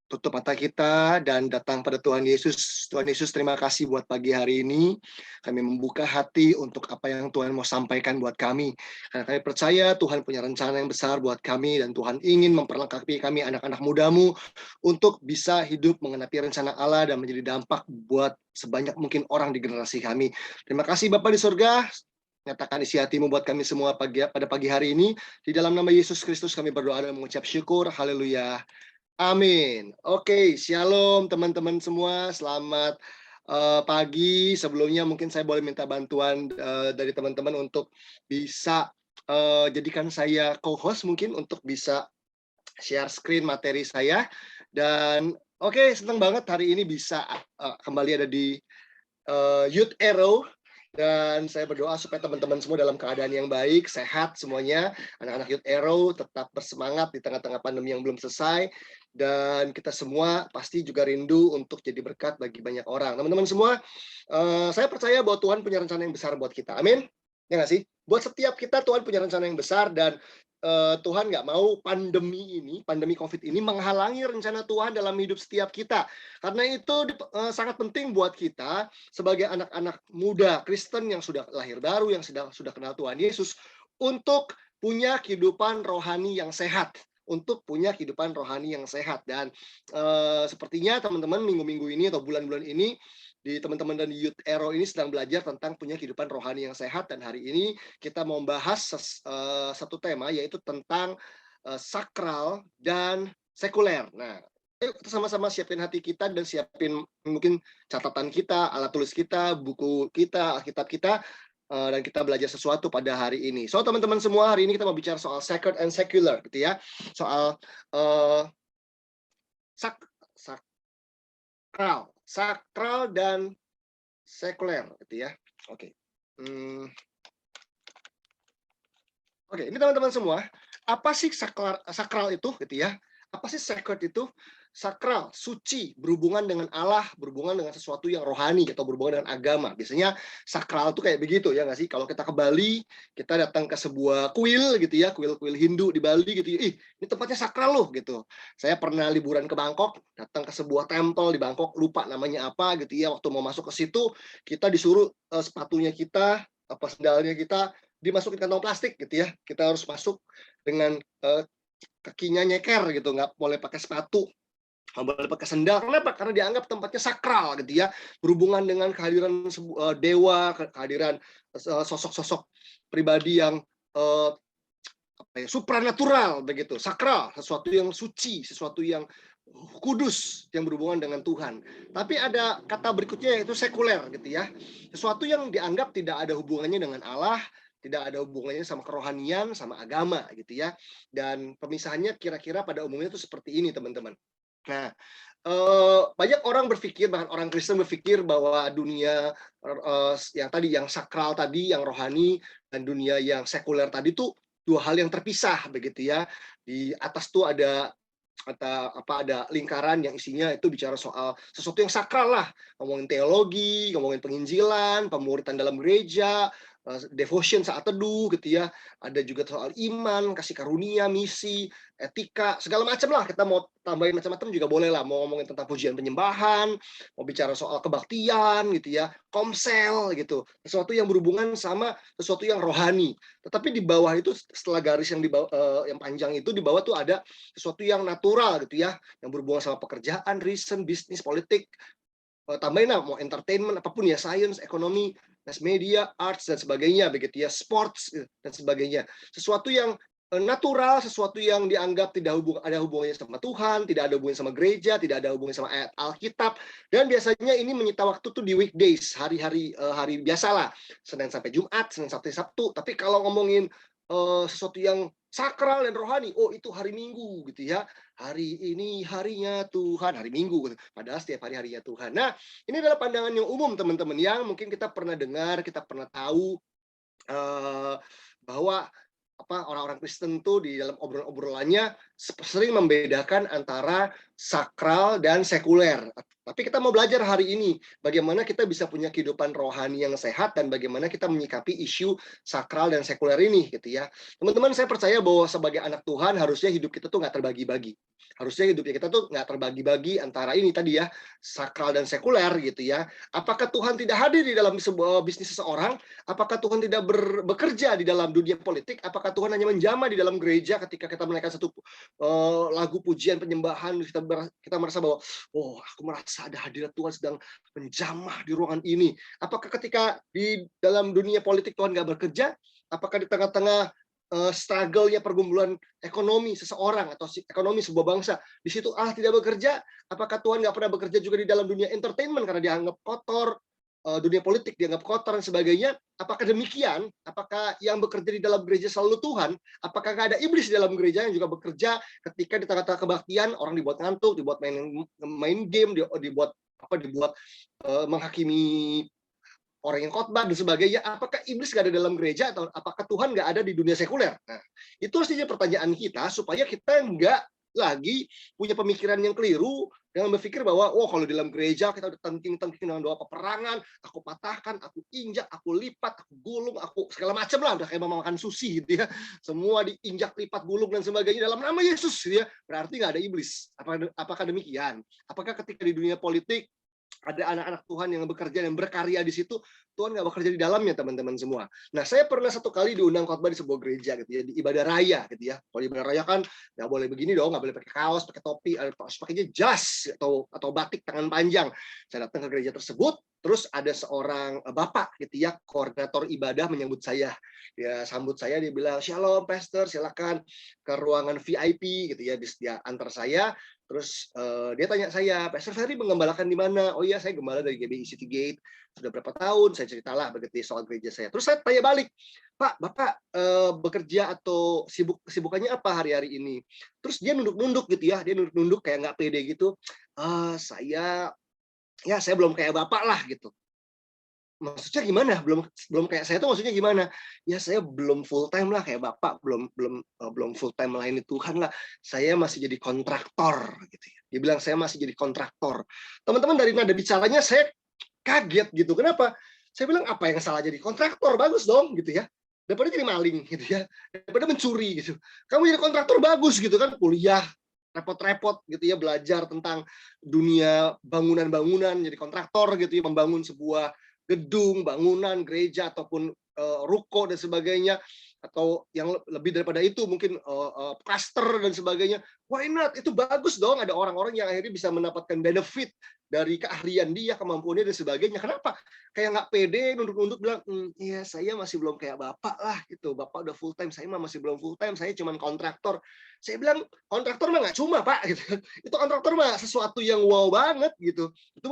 Tutup mata kita dan datang pada Tuhan Yesus. Tuhan Yesus, terima kasih buat pagi hari ini. Kami membuka hati untuk apa yang Tuhan mau sampaikan buat kami. Karena kami percaya Tuhan punya rencana yang besar buat kami, dan Tuhan ingin memperlengkapi kami, anak-anak mudamu, untuk bisa hidup mengenapi rencana Allah dan menjadi dampak buat sebanyak mungkin orang di generasi kami. Terima kasih Bapa di surga. Nyatakan isi hatimu buat kami semua pada pagi hari ini. Di dalam nama Yesus Kristus kami berdoa dan mengucap syukur. Haleluya. Amin. Oke, shalom teman-teman semua. Selamat pagi. Sebelumnya mungkin saya boleh minta bantuan dari teman-teman untuk bisa jadikan saya co-host mungkin untuk bisa share screen materi saya. Dan oke, senang banget hari ini bisa kembali ada di Youth Arrow. Dan saya berdoa supaya teman-teman semua dalam keadaan yang baik, sehat semuanya. Anak-anak Youth Arrow tetap bersemangat di tengah-tengah pandemi yang belum selesai. Dan kita semua pasti juga rindu untuk jadi berkat bagi banyak orang. Teman-teman semua, saya percaya bahwa Tuhan punya rencana yang besar buat kita. Amin. Ya nggak sih? Buat setiap kita Tuhan punya rencana yang besar, dan Tuhan nggak mau pandemi COVID ini menghalangi rencana Tuhan dalam hidup setiap kita. Karena itu sangat penting buat kita sebagai anak-anak muda Kristen yang sudah lahir baru, yang sudah kenal Tuhan Yesus, untuk punya kehidupan rohani yang sehat. Dan sepertinya teman-teman minggu-minggu ini atau bulan-bulan ini di teman-teman dan Youth Arrow ini sedang belajar tentang punya kehidupan rohani yang sehat. Dan hari ini kita mau membahas satu tema, yaitu tentang sakral dan sekuler. Nah, yuk kita sama-sama siapin hati kita dan siapin mungkin catatan kita, alat tulis kita, buku kita, Alkitab kita, dan kita belajar sesuatu pada hari ini. So teman-teman semua, hari ini kita mau bicara soal sacred and secular, gitu ya. Soal sakral dan sekuler, gitu ya. Oke. Oke, ini teman-teman semua, apa sih sakral itu, gitu ya? Apa sih sacred itu? Sakral, suci, berhubungan dengan Allah, berhubungan dengan sesuatu yang rohani atau berhubungan dengan agama. Biasanya sakral itu kayak begitu ya nggak sih? Kalau kita ke Bali, kita datang ke sebuah kuil gitu ya, kuil Hindu di Bali gitu ya. Ini tempatnya sakral loh gitu. Saya pernah liburan ke Bangkok, datang ke sebuah temple di Bangkok, lupa namanya apa gitu ya. Waktu mau masuk ke situ, kita disuruh sepatunya kita, apa sendalnya kita dimasukin kantong plastik gitu ya. Kita harus masuk dengan kakinya nyeker gitu, nggak boleh pakai sepatu, nggak boleh pakai sendal. Kenapa? Karena dianggap tempatnya sakral gitu ya, berhubungan dengan kehadiran dewa, kehadiran sosok-sosok pribadi yang supranatural begitu, sakral, sesuatu yang suci, sesuatu yang kudus yang berhubungan dengan Tuhan. Tapi ada kata berikutnya yaitu sekuler gitu ya, sesuatu yang dianggap tidak ada hubungannya dengan Allah, tidak ada hubungannya sama kerohanian, sama agama gitu ya. Dan pemisahannya kira-kira pada umumnya itu seperti ini teman-teman. Nah, banyak orang berpikir, bahkan orang Kristen berpikir bahwa dunia yang tadi, yang sakral tadi, yang rohani, dan dunia yang sekuler tadi tuh dua hal yang terpisah begitu ya. Di atas tuh ada lingkaran yang isinya itu bicara soal sesuatu yang sakral lah, ngomongin teologi, ngomongin penginjilan, pemuritan dalam gereja, devotion saat teduh gitu ya. Ada juga soal iman, kasih karunia, misi, etika, segala macam lah. Kita mau tambahin macam-macam juga boleh lah. Mau ngomongin tentang pujian penyembahan, mau bicara soal kebaktian gitu ya, komsel gitu. Sesuatu yang berhubungan sama sesuatu yang rohani. Tetapi di bawah itu, setelah garis yang di bawah, yang panjang itu, di bawah tuh ada sesuatu yang natural gitu ya, yang berhubungan sama pekerjaan, reason, bisnis, politik. Tambahin lah, mau entertainment, apapun ya, science, ekonomi, mass media, arts, dan sebagainya, begitu ya, sports, dan sebagainya. Sesuatu yang natural, sesuatu yang dianggap tidak ada hubungannya sama Tuhan, tidak ada hubungannya sama gereja, tidak ada hubungannya sama ayat Alkitab, dan biasanya ini menyita waktu tuh di weekdays, hari-hari biasa lah, Senin sampai Jumat, Senin sampai Sabtu. Tapi kalau ngomongin sesuatu yang sakral dan rohani, oh itu hari Minggu gitu ya. Hari ini harinya Tuhan, hari Minggu gitu. Padahal setiap hari harinya Tuhan. Nah, ini adalah pandangan yang umum teman-teman, yang mungkin kita pernah dengar, kita pernah tahu bahwa orang-orang Kristen tuh di dalam obrolan-obrolannya sering membedakan antara sakral dan sekuler. Tapi kita mau belajar hari ini bagaimana kita bisa punya kehidupan rohani yang sehat dan bagaimana kita menyikapi isu sakral dan sekuler ini gitu ya. Teman-teman, saya percaya bahwa sebagai anak Tuhan harusnya hidup kita tuh nggak terbagi-bagi. Harusnya hidupnya kita tuh nggak terbagi-bagi antara ini tadi ya, sakral dan sekuler gitu ya. Apakah Tuhan tidak hadir di dalam sebuah bisnis seseorang? Apakah Tuhan tidak bekerja di dalam dunia politik? Apakah Tuhan hanya menjamah di dalam gereja ketika kita menaikkan satu lagu pujian penyembahan, kita merasa bahwa oh, aku merasa ada hadirat Tuhan sedang menjamah di ruangan ini. Apakah ketika di dalam dunia politik Tuhan nggak bekerja? Apakah di tengah-tengah struggle-nya pergumulan ekonomi seseorang atau ekonomi sebuah bangsa, di situ Allah tidak bekerja? Apakah Tuhan nggak pernah bekerja juga di dalam dunia entertainment karena dianggap kotor, dunia politik dianggap kotor dan sebagainya? Apakah demikian? Apakah yang bekerja di dalam gereja selalu Tuhan? Apakah nggak ada iblis di dalam gereja yang juga bekerja ketika di tengah-tengah kebaktian orang dibuat ngantuk, dibuat main game, dibuat menghakimi orang yang khotbah dan sebagainya? Apakah iblis nggak ada dalam gereja atau apakah Tuhan nggak ada di dunia sekuler? Nah, itu harusnya pertanyaan kita supaya kita nggak lagi punya pemikiran yang keliru dengan berpikir bahwa oh kalau di dalam gereja kita udah tengking-tengking dengan doa peperangan, aku patahkan, aku injak, aku lipat, aku gulung, aku segala macam lah, udah kayak makan sushi gitu ya. Semua diinjak, lipat, gulung dan sebagainya dalam nama Yesus gitu ya. Berarti nggak ada iblis. Apakah demikian? Apakah ketika di dunia politik ada anak-anak Tuhan yang bekerja dan berkarya di situ, Tuhan nggak bekerja di dalamnya, teman-teman semua. Nah, saya pernah satu kali diundang khotbah di sebuah gereja gitu ya, di ibadah raya gitu ya. Kalau ibadah raya kan nggak boleh begini dong, nggak boleh pakai kaos, pakai topi, harus pakainya jas atau batik tangan panjang. Saya datang ke gereja tersebut, terus ada seorang bapak gitu ya, koordinator ibadah menyambut saya. Dia sambut saya, dia bilang, "Shalom, Pastor, silakan ke ruangan VIP," gitu ya, dia antar saya. Terus dia tanya saya, "Pastor Ferry menggembalakan di mana?" "Oh iya, saya gembala dari GBI City Gate. Sudah berapa tahun?" Saya ceritalah begitu soal gereja saya. Terus saya tanya balik, "Pak, Bapak bekerja atau kesibukannya apa hari-hari ini?" Terus dia nunduk-nunduk gitu ya, dia nunduk-nunduk kayak nggak pede gitu. Saya belum kayak Bapak lah," gitu. Maksudnya gimana? Belum kayak saya tuh maksudnya gimana? Ya saya belum full time lah kayak Bapak, belum full time melayani Tuhan lah. Saya masih jadi kontraktor gitu ya. Dia bilang saya masih jadi kontraktor. Teman-teman, dari nada bicaranya saya kaget gitu. Kenapa? Saya bilang apa yang salah jadi kontraktor? Bagus dong gitu ya. Daripada jadi maling gitu ya. Daripada mencuri gitu. Kamu jadi kontraktor bagus gitu kan, kuliah repot-repot gitu ya, belajar tentang dunia bangunan-bangunan, jadi kontraktor gitu ya, membangun sebuah gedung, bangunan, gereja ataupun ruko dan sebagainya, atau yang lebih daripada itu mungkin pastor dan sebagainya. Why not? Itu bagus dong, ada orang-orang yang akhirnya bisa mendapatkan benefit dari keahlian dia, kemampuannya dan sebagainya. Kenapa? Kayak nggak pede, nunduk-nunduk bilang, iya saya masih belum kayak Bapak lah gitu. Bapak udah full time, saya masih belum full time, saya cuma kontraktor. Saya bilang, kontraktor mah nggak cuma Pak gitu. Itu kontraktor mah sesuatu yang wow banget gitu. Itu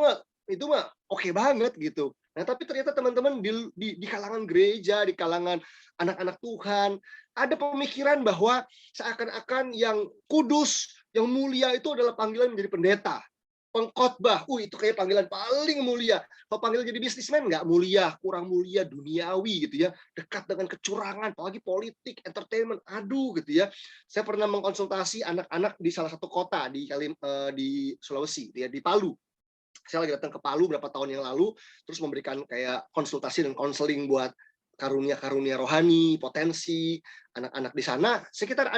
mah oke banget gitu. Nah, tapi ternyata teman-teman di kalangan gereja, di kalangan anak-anak Tuhan, ada pemikiran bahwa seakan-akan yang kudus, yang mulia itu adalah panggilan menjadi pendeta, pengkhotbah. Itu kayak panggilan paling mulia. Kalau panggilan jadi bisnismen nggak mulia, kurang mulia, duniawi gitu ya, dekat dengan kecurangan, apalagi politik, entertainment, aduh gitu ya. Saya pernah mengkonsultasi anak-anak di salah satu kota di Sulawesi, ya, di Palu. Saya lagi datang ke Palu berapa tahun yang lalu, terus memberikan kayak konsultasi dan konseling buat karunia-karunia rohani, potensi anak-anak di sana. Sekitar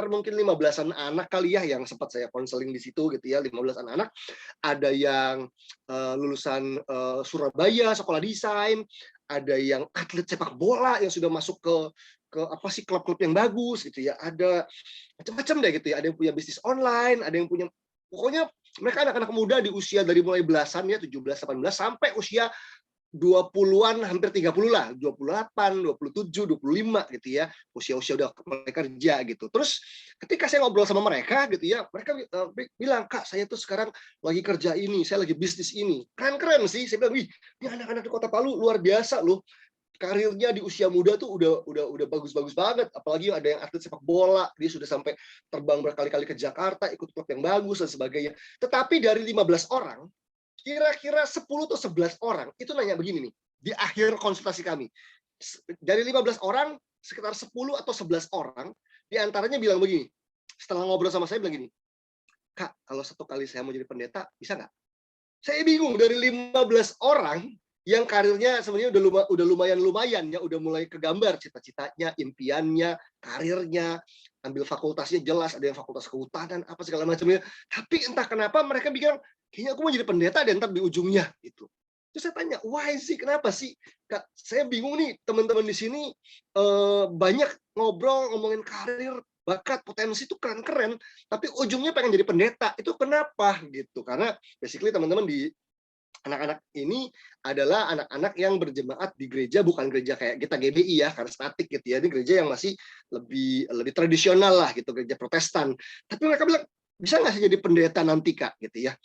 mungkin 15-an anak kali ya yang sempat saya konseling di situ gitu ya, 15 anak. Ada yang lulusan Surabaya sekolah desain, ada yang atlet sepak bola yang sudah masuk ke apa sih klub-klub yang bagus gitu ya. Ada macam-macam deh gitu ya. Ada yang punya bisnis online, ada yang punya, pokoknya mereka anak-anak muda di usia dari mulai belasan ya, 17, 18 sampai usia 20-an, hampir 30 lah, 28, 27, 25 gitu ya, usia-usia udah mulai kerja gitu. Terus ketika saya ngobrol sama mereka gitu ya, mereka bilang, "Kak, saya tuh sekarang lagi kerja ini, saya lagi bisnis ini." Keren-keren sih. Saya bilang, "Wih, ini anak-anak di Kota Palu luar biasa loh. Karirnya di usia muda tuh udah bagus-bagus banget, apalagi ada yang atlet sepak bola, dia sudah sampai terbang berkali-kali ke Jakarta, ikut klub yang bagus dan sebagainya." Tetapi dari 15 orang, kira-kira 10 atau 11 orang itu nanya begini nih, di akhir konsultasi kami. Dari 15 orang, sekitar 10 atau 11 orang di antaranya bilang begini, setelah ngobrol sama saya bilang gini, Kak, kalau satu kali saya mau jadi pendeta, bisa nggak? Saya bingung, dari 15 orang yang karirnya sebenarnya udah lumayan ya, udah mulai kegambar cita-citanya, impiannya, karirnya, ambil fakultasnya jelas, ada yang fakultas kehutanan, apa segala macamnya. Tapi entah kenapa mereka bilang, kayaknya aku mau jadi pendeta dan ntar di ujungnya gitu. Terus saya tanya, why sih? Kenapa sih? Kak, saya bingung nih, teman-teman di sini banyak ngobrol, ngomongin karir, bakat, potensi itu keren-keren, tapi ujungnya pengen jadi pendeta. Itu kenapa gitu? Karena basically teman-teman di anak-anak ini adalah anak-anak yang berjemaat di gereja, bukan gereja kayak kita GBI ya, karismatik gitu ya. Ini gereja yang masih lebih tradisional lah gitu, gereja Protestan. Tapi mereka bilang, bisa nggak sih jadi pendeta nanti Kak gitu ya?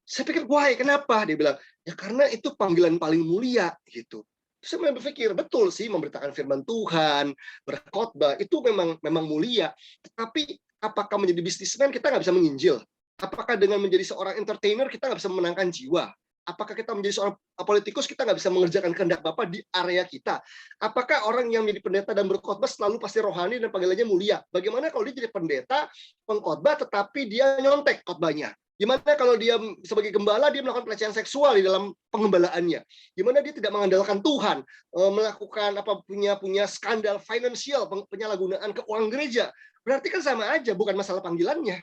Saya pikir, why? Kenapa? Dia bilang, ya karena itu panggilan paling mulia gitu. Terus saya berpikir, betul sih, memberitakan firman Tuhan, berkhotbah, itu memang mulia. Tetapi apakah menjadi bisnismen kita nggak bisa menginjil? Apakah dengan menjadi seorang entertainer kita nggak bisa memenangkan jiwa? Apakah kita menjadi seorang politikus kita nggak bisa mengerjakan kehendak Bapa di area kita? Apakah orang yang menjadi pendeta dan berkhotbah selalu pasti rohani dan panggilannya mulia? Bagaimana kalau dia jadi pendeta, pengkhotbah, tetapi dia nyontek khotbahnya? Gimana kalau dia sebagai gembala dia melakukan pelecehan seksual di dalam pengembalaannya? Gimana dia tidak mengandalkan Tuhan, melakukan punya skandal finansial, penyalahgunaan keuangan gereja? Berarti kan sama aja, bukan masalah panggilannya.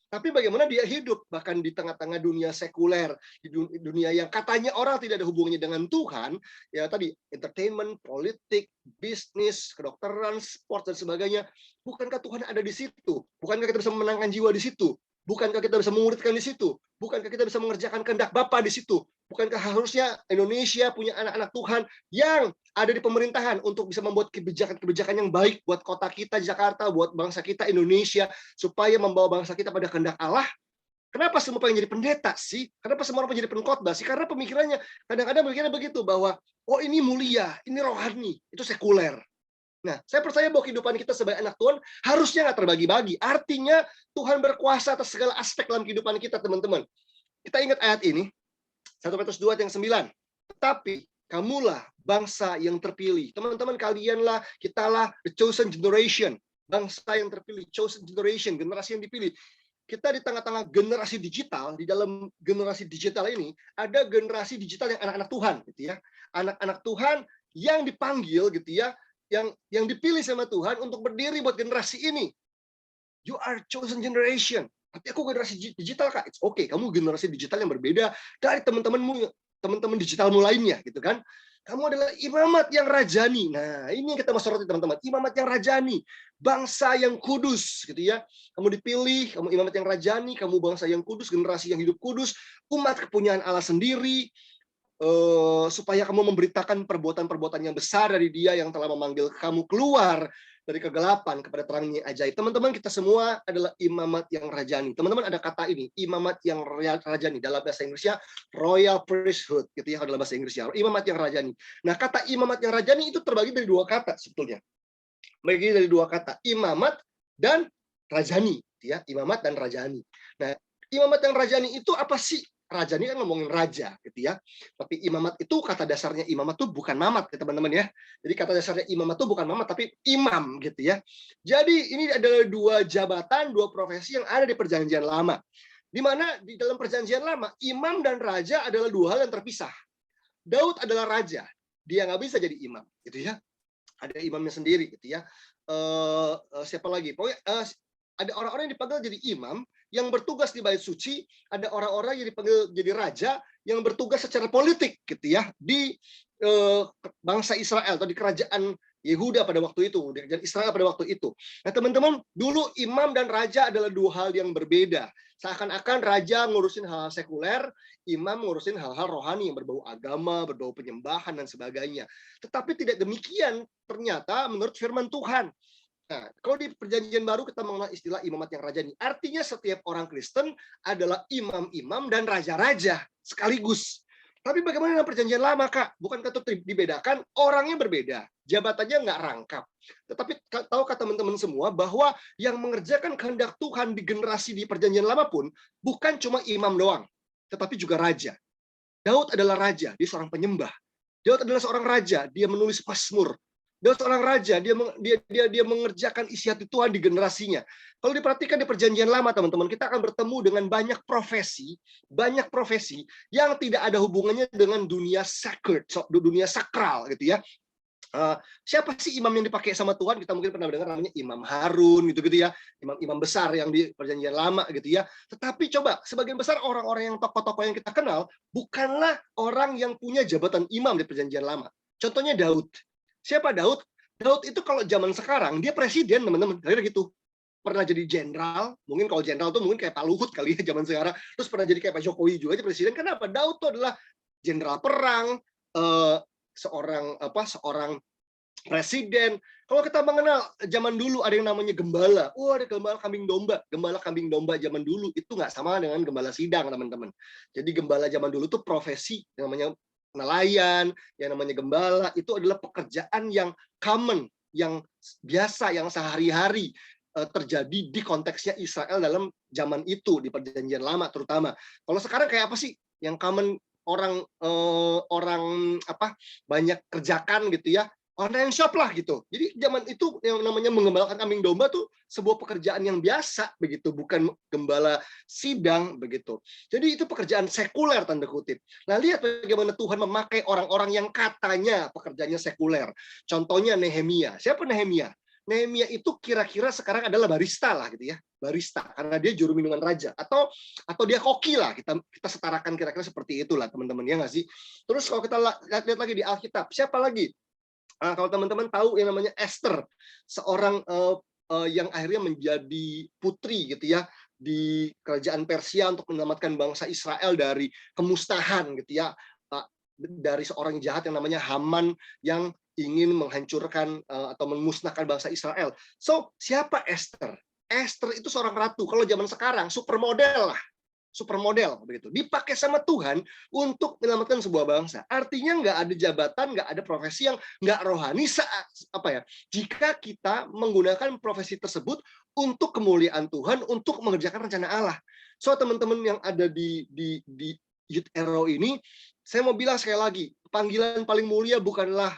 Tapi bagaimana dia hidup bahkan di tengah-tengah dunia sekuler, di dunia yang katanya orang tidak ada hubungannya dengan Tuhan, ya tadi entertainment, politik, bisnis, kedokteran, sport dan sebagainya. Bukankah Tuhan ada di situ? Bukankah kita bisa memenangkan jiwa di situ? Bukankah kita bisa memuridkan di situ? Bukankah kita bisa mengerjakan kehendak Bapa di situ? Bukankah harusnya Indonesia punya anak-anak Tuhan yang ada di pemerintahan untuk bisa membuat kebijakan-kebijakan yang baik buat kota kita Jakarta, buat bangsa kita Indonesia, supaya membawa bangsa kita pada kehendak Allah? Kenapa semua pengen jadi pendeta sih? Kenapa semua orang pengen jadi pengkhotbah sih? Karena pemikirannya kadang-kadang berpikirnya begitu, bahwa oh ini mulia, ini rohani, itu sekuler. Nah, saya percaya bahwa kehidupan kita sebagai anak Tuhan harusnya nggak terbagi-bagi. Artinya Tuhan berkuasa atas segala aspek dalam kehidupan kita, teman-teman. Kita ingat ayat ini, 1 Petrus 2 yang 9. Tetapi kamulah bangsa yang terpilih. Teman-teman, kalianlah, kitalah the chosen generation. Bangsa yang terpilih, chosen generation, generasi yang dipilih. Kita di tengah-tengah generasi digital, di dalam generasi digital ini, ada generasi digital yang anak-anak Tuhan, gitu ya. Anak-anak Tuhan yang dipanggil, gitu ya, yang dipilih sama Tuhan untuk berdiri buat generasi ini. You are chosen generation. Tapi aku generasi digital, Kak. It's okay. Kamu generasi digital yang berbeda dari teman-teman digitalmu lainnya, gitu kan? Kamu adalah imamat yang rajani. Nah, ini yang kita mau soroti, teman-teman. Imamat yang rajani, bangsa yang kudus, gitu ya. Kamu dipilih, kamu imamat yang rajani, kamu bangsa yang kudus, generasi yang hidup kudus, umat kepunyaan Allah sendiri, supaya kamu memberitakan perbuatan-perbuatan yang besar dari Dia yang telah memanggil kamu keluar dari kegelapan kepada terangnya ajaib. Teman-teman, kita semua adalah imamat yang rajani. Teman-teman, ada kata ini, imamat yang rajani. Dalam bahasa Inggrisnya, royal priesthood, gitu ya, dalam bahasa Inggrisnya. Imamat yang rajani. Nah, kata imamat yang rajani itu terbagi dari dua kata sebetulnya. Bagi dari dua kata, imamat dan rajani. Ya, imamat dan rajani. Nah, imamat yang rajani itu apa sih? Raja ini kan ngomongin raja, gitu ya. Tapi imamat itu kata dasarnya imamat tuh bukan mamat, ya teman-teman ya. Jadi kata dasarnya imamat tuh bukan mamat, tapi imam, gitu ya. Jadi ini adalah dua jabatan, dua profesi yang ada di Perjanjian Lama. Di mana di dalam Perjanjian Lama, imam dan raja adalah dua hal yang terpisah. Daud adalah raja, dia nggak bisa jadi imam, gitu ya. Ada imamnya sendiri, gitu ya. Siapa lagi? Pokoknya ada orang-orang yang dipanggil jadi imam, yang bertugas di bait suci, ada orang-orang yang dipanggil jadi raja, yang bertugas secara politik, gitu ya, di bangsa Israel atau di kerajaan Yehuda pada waktu itu, di kerajaan Israel pada waktu itu. Nah, teman-teman, dulu imam dan raja adalah dua hal yang berbeda. Seakan-akan raja ngurusin hal-hal sekuler, imam ngurusin hal-hal rohani yang berbau agama, berbau penyembahan dan sebagainya. Tetapi tidak demikian ternyata menurut firman Tuhan. Nah, kalau di Perjanjian Baru kita mengenal istilah imamat yang rajani. Artinya setiap orang Kristen adalah imam-imam dan raja-raja sekaligus. Tapi bagaimana dengan Perjanjian Lama, Kak? Bukankah itu dibedakan? Orangnya berbeda, jabatannya nggak rangkap. Tetapi tahukah teman-teman semua bahwa yang mengerjakan kehendak Tuhan di generasi di Perjanjian Lama pun bukan cuma imam doang, tetapi juga raja. Daud adalah raja, dia seorang penyembah. Daud adalah seorang raja, dia menulis Mazmur. Daud seorang raja, dia mengerjakan isi hati Tuhan di generasinya. Kalau diperhatikan di Perjanjian Lama, teman-teman, kita akan bertemu dengan banyak profesi yang tidak ada hubungannya dengan dunia sacred, dunia sakral gitu ya. Siapa sih imam yang dipakai sama Tuhan? Kita mungkin pernah dengar namanya Imam Harun gitu ya, imam besar yang di Perjanjian Lama gitu ya. Tetapi coba sebagian besar orang-orang yang tokoh-tokoh yang kita kenal bukanlah orang yang punya jabatan imam di Perjanjian Lama. Contohnya Daud. Siapa Daud? Daud itu kalau zaman sekarang dia presiden, teman-teman. Kira gitu. Pernah jadi jenderal, mungkin kalau jenderal tuh mungkin kayak Pak Luhut kali ya zaman sekarang. Terus pernah jadi kayak Pak Jokowi juga aja presiden. Kenapa? Daud tuh adalah jenderal perang, seorang presiden. Kalau kita mengenal zaman dulu ada yang namanya gembala. Ada gembala kambing domba. Gembala kambing domba zaman dulu itu nggak sama dengan gembala sidang, teman-teman. Jadi gembala zaman dulu tuh profesi yang namanya nelayan, yang namanya gembala itu adalah pekerjaan yang common, yang biasa, yang sehari-hari terjadi di konteksnya Israel dalam zaman itu di Perjanjian Lama terutama. Kalau sekarang kayak apa sih yang common orang banyak kerjakan gitu ya, online shop lah gitu. Jadi zaman itu yang namanya menggembalakan kambing domba tuh sebuah pekerjaan yang biasa begitu, bukan gembala sidang begitu. Jadi itu pekerjaan sekuler tanda kutip. Nah, lihat bagaimana Tuhan memakai orang-orang yang katanya pekerjaannya sekuler. Contohnya Nehemia. Siapa Nehemia? Nehemia itu kira-kira sekarang adalah barista lah gitu ya, barista karena dia juru minuman raja atau dia koki lah, kita setarakan kira-kira seperti itulah teman-teman ya nggak sih. Terus kalau kita lihat lagi di Alkitab, siapa lagi? Kalau teman-teman tahu yang namanya Esther, seorang yang akhirnya menjadi putri gitu ya di kerajaan Persia untuk menyelamatkan bangsa Israel dari kemusnahan gitu ya, dari seorang jahat yang namanya Haman yang ingin menghancurkan atau memusnahkan bangsa Israel. So, siapa Esther? Esther itu seorang ratu. Kalau zaman sekarang supermodel lah. Supermodel begitu. Dipakai sama Tuhan untuk menyelamatkan sebuah bangsa. Artinya nggak ada jabatan, nggak ada profesi yang nggak rohani jika kita menggunakan profesi tersebut untuk kemuliaan Tuhan, untuk mengerjakan rencana Allah. So, teman-teman yang ada di Youth Arrow ini, saya mau bilang sekali lagi, panggilan paling mulia bukanlah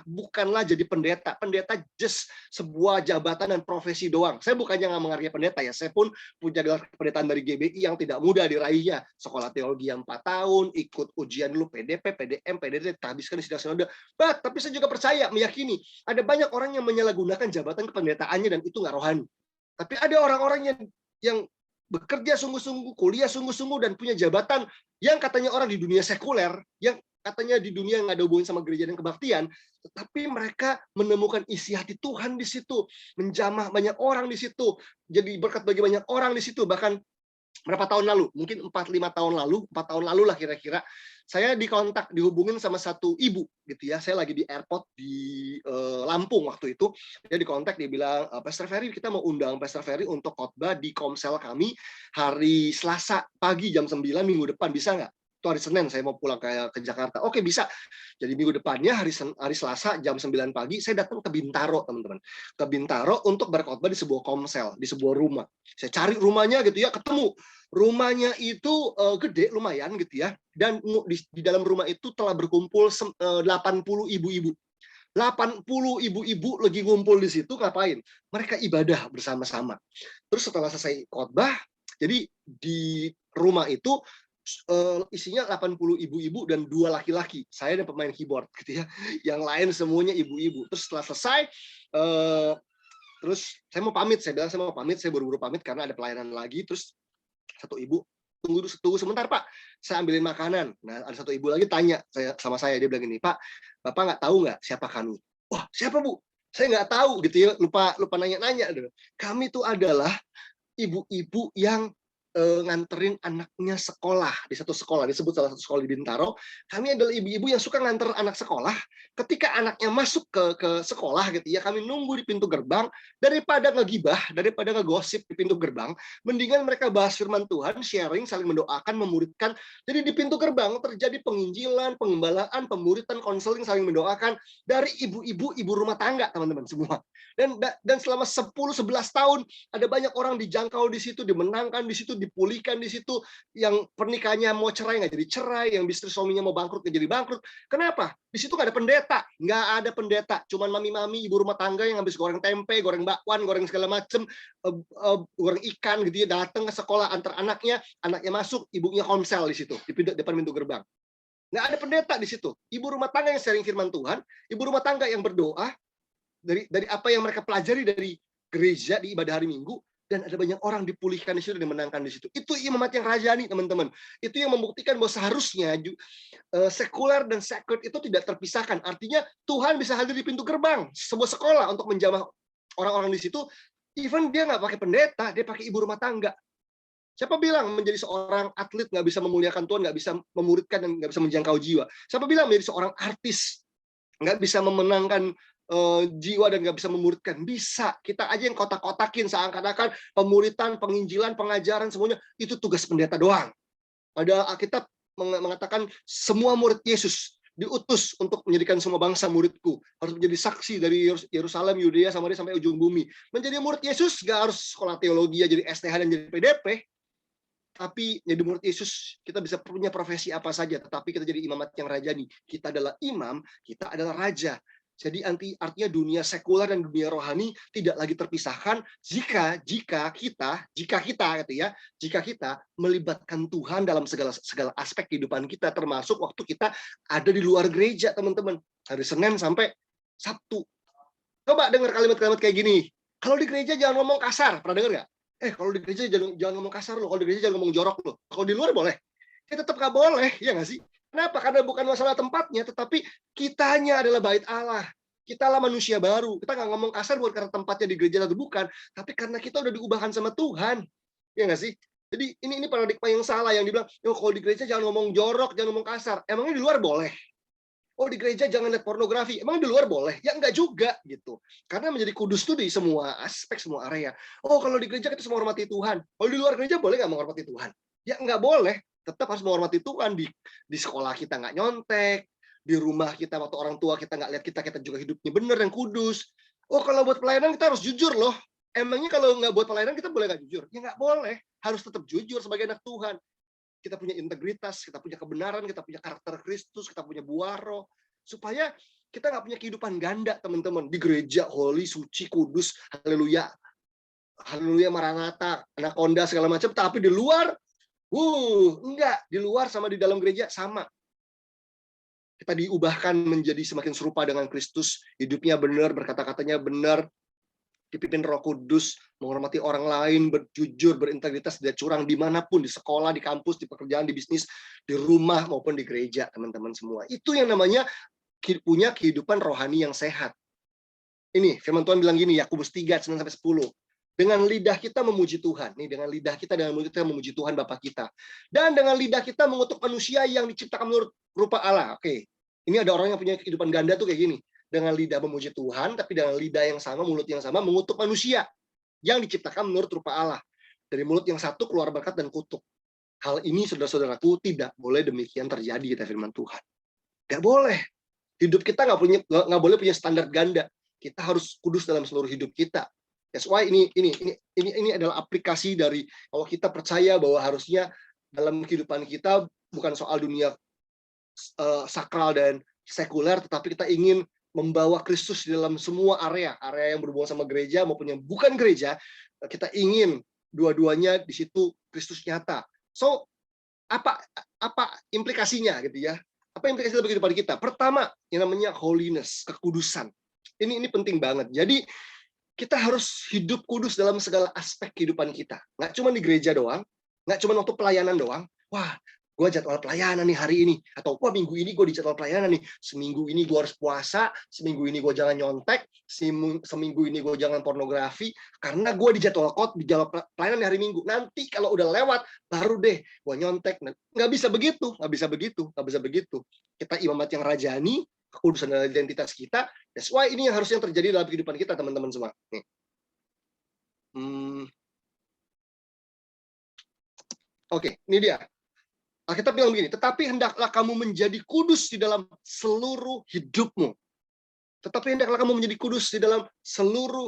jadi pendeta. Pendeta just sebuah jabatan dan profesi doang. Saya bukannya nggak menghargai pendeta ya. Saya pun punya gelar kependetaan dari GBI yang tidak mudah diraihnya. Sekolah teologi yang 4 tahun, ikut ujian dulu PDP, PDM, PDD, habiskan di sidang sinode. Tapi saya juga percaya, meyakini ada banyak orang yang menyalahgunakan jabatan kependetaannya dan itu nggak rohani. Tapi ada orang-orang yang bekerja sungguh-sungguh, kuliah sungguh-sungguh, dan punya jabatan yang katanya orang di dunia sekuler, yang katanya di dunia nggak ada hubungan sama gereja dan kebaktian, tetapi mereka menemukan isi hati Tuhan di situ, menjamah banyak orang di situ, jadi berkat bagi banyak orang di situ. Bahkan berapa tahun lalu, mungkin 4 tahun lalu lah kira-kira, saya dihubungin sama satu ibu gitu ya. Saya lagi di airport di Lampung waktu itu. Dia dikontak, dia bilang, Pastor Ferry, kita mau undang Pastor Ferry untuk khotbah di Komsel kami hari Selasa pagi jam 9 minggu depan, bisa nggak? Itu hari Senin saya mau pulang ke Jakarta. Oke, bisa. Jadi minggu depannya hari Selasa jam 9 pagi saya datang ke Bintaro, teman-teman. Ke Bintaro untuk berkhotbah di sebuah komsel, di sebuah rumah. Saya cari rumahnya gitu ya, ketemu. Rumahnya itu gede lumayan gitu ya. Dan di dalam rumah itu telah berkumpul 80 ibu-ibu. 80 ibu-ibu lagi ngumpul di situ, ngapain? Mereka ibadah bersama-sama. Terus setelah selesai khotbah, jadi di rumah itu isinya 80 ibu-ibu dan 2 laki-laki. Saya dan pemain keyboard gitu ya. Yang lain semuanya ibu-ibu. Terus setelah selesai terus saya mau pamit, saya buru-buru pamit karena ada pelayanan lagi. Terus satu ibu, tunggu sebentar Pak, saya ambilin makanan. Nah, ada satu ibu lagi tanya sama saya, dia bilang gini, Pak, Bapak nggak tahu nggak siapa kami? Wah, siapa Bu? Saya nggak tahu gitu ya, lupa nanya-nanya. Kami itu adalah ibu-ibu yang nganterin anaknya sekolah di satu sekolah, disebut salah satu sekolah di Bintaro. Kami adalah ibu-ibu yang suka nganter anak sekolah. Ketika anaknya masuk ke sekolah gitu ya, kami nunggu di pintu gerbang, daripada ngegibah, daripada ngegosip di pintu gerbang, mendingan mereka bahas firman Tuhan, sharing, saling mendoakan, memuridkan. Jadi di pintu gerbang terjadi penginjilan, pengembalaan, pemuritan, konseling, saling mendoakan dari ibu-ibu, ibu rumah tangga, teman-teman semua. Dan selama 10-11 tahun ada banyak orang dijangkau di situ, dimenangkan di situ, dipulihkan di situ, yang pernikahannya mau cerai nggak jadi cerai, yang bisnis suaminya mau bangkrut nggak jadi bangkrut. Kenapa? Di situ nggak ada pendeta, cuman mami-mami ibu rumah tangga yang habis goreng tempe, goreng bakwan, goreng segala macem, goreng ikan gitu ya, datang ke sekolah antar anaknya masuk, ibunya komsel di situ di depan pintu gerbang. Nggak ada pendeta di situ. Ibu rumah tangga yang sharing firman Tuhan, ibu rumah tangga yang berdoa dari apa yang mereka pelajari dari gereja di ibadah hari Minggu, dan ada banyak orang dipulihkan di situ dan dimenangkan di situ. Itu imamat yang rajani, teman-teman. Itu yang membuktikan bahwa seharusnya sekuler dan sacred itu tidak terpisahkan. Artinya Tuhan bisa hadir di pintu gerbang sebuah sekolah untuk menjamah orang-orang di situ. Even dia nggak pakai pendeta, dia pakai ibu rumah tangga. Siapa bilang menjadi seorang atlet nggak bisa memuliakan Tuhan, nggak bisa memuridkan, dan nggak bisa menjangkau jiwa? Siapa bilang menjadi seorang artis nggak bisa memenangkan jiwa dan nggak bisa memuridkan? Bisa. Kita aja yang kotak-kotakin seakan-akan pemuritan, penginjilan, pengajaran, semuanya itu tugas pendeta doang. Padahal Alkitab mengatakan semua murid Yesus diutus untuk menjadikan semua bangsa muridku, harus menjadi saksi dari Yerusalem, Yudea, Samaria sampai ujung bumi. Menjadi murid Yesus nggak harus sekolah teologi, jadi STH dan jadi PDP. Tapi jadi murid Yesus, kita bisa punya profesi apa saja, tetapi kita jadi imamat yang rajani. Kita adalah imam, kita adalah raja. Jadi artinya dunia sekuler dan dunia rohani tidak lagi terpisahkan jika kita gitu ya, jika kita melibatkan Tuhan dalam segala aspek kehidupan kita, termasuk waktu kita ada di luar gereja, teman-teman. Hari Senin sampai Sabtu. Coba dengar kalimat-kalimat kayak gini. Kalau di gereja jangan ngomong kasar, pernah dengar nggak? Kalau di gereja jangan ngomong kasar lo, kalau di gereja jangan ngomong jorok lo. Kalau di luar boleh. Ya tetap nggak boleh, ya nggak sih? Kenapa? Karena bukan masalah tempatnya, tetapi kitanya adalah bait Allah. Kita lah manusia baru. Kita nggak ngomong kasar bukan karena tempatnya di gereja atau bukan, tapi karena kita udah diubahkan sama Tuhan. Ya nggak sih? Jadi ini paradigma yang salah yang dibilang, kalau di gereja jangan ngomong jorok, jangan ngomong kasar. Emangnya di luar boleh? Di gereja jangan lihat pornografi. Emang di luar boleh? Ya enggak juga gitu. Karena menjadi kudus tuh di semua aspek, semua area. Kalau di gereja kita semua hormati Tuhan. Kalau di luar gereja boleh nggak menghormati Tuhan? Ya enggak boleh. Tetap harus menghormati Tuhan. Di sekolah kita nggak nyontek. Di rumah kita waktu orang tua kita nggak lihat kita juga hidupnya benar dan kudus. Kalau buat pelayanan kita harus jujur loh. Emangnya kalau nggak buat pelayanan kita boleh nggak jujur? Ya nggak boleh. Harus tetap jujur sebagai anak Tuhan. Kita punya integritas, kita punya kebenaran, kita punya karakter Kristus, kita punya buah roh, supaya kita nggak punya kehidupan ganda, teman-teman. Di gereja holy, suci, kudus, haleluya, haleluya, maranatha, anaconda segala macam, tapi di luar, enggak. Di luar sama di dalam gereja sama. Kita diubahkan menjadi semakin serupa dengan Kristus, hidupnya benar, berkata-katanya benar, dipimpin Roh Kudus, menghormati orang lain, berjujur, berintegritas, tidak curang dimanapun, di sekolah, di kampus, di pekerjaan, di bisnis, di rumah maupun di gereja, teman-teman semua. Itu yang namanya punya kehidupan rohani yang sehat. Ini firman Tuhan bilang gini, Yakobus 3, 9-10. Dengan lidah kita memuji Tuhan. Nih, dengan lidah kita, dengan mulut kita memuji Tuhan Bapa kita. Dan dengan lidah kita mengutuk manusia yang diciptakan menurut rupa Allah. Oke. Ini ada orang yang punya kehidupan ganda tuh kayak gini. Dengan lidah memuji Tuhan, tapi dengan lidah yang sama, mulut yang sama, mengutuk manusia yang diciptakan menurut rupa Allah. Dari mulut yang satu keluar berkat dan kutuk. Hal ini, saudara-saudaraku, tidak boleh demikian terjadi, kata firman Tuhan. Nggak boleh. Hidup kita nggak boleh punya standar ganda. Kita harus kudus dalam seluruh hidup kita. That's why ini adalah aplikasi dari kalau kita percaya bahwa harusnya dalam kehidupan kita bukan soal dunia sakral dan sekuler, tetapi kita ingin membawa Kristus di dalam semua area yang berhubungan sama gereja maupun yang bukan gereja. Kita ingin dua-duanya di situ Kristus nyata. So apa implikasinya gitu ya? Apa implikasi dalam kehidupan kita? Pertama, yang namanya holiness, kekudusan. Ini penting banget. Jadi kita harus hidup kudus dalam segala aspek kehidupan kita. Nggak cuma di gereja doang, nggak cuma waktu pelayanan doang. Wah, gue jadwal pelayanan nih hari ini, atau minggu ini gue di jadwal pelayanan nih, seminggu ini gue harus puasa, seminggu ini gue jangan nyontek, seminggu ini gue jangan pornografi, karena gue di jadwal pelayanan di hari Minggu. Nanti kalau udah lewat baru deh gue nyontek. Nggak bisa begitu. Kita imamat yang rajani, kekudusan dan identitas kita. That's why ini yang harusnya terjadi dalam kehidupan kita, teman-teman semua. Nih. Oke, ini dia. Kita bilang begini, tetapi hendaklah kamu menjadi kudus di dalam seluruh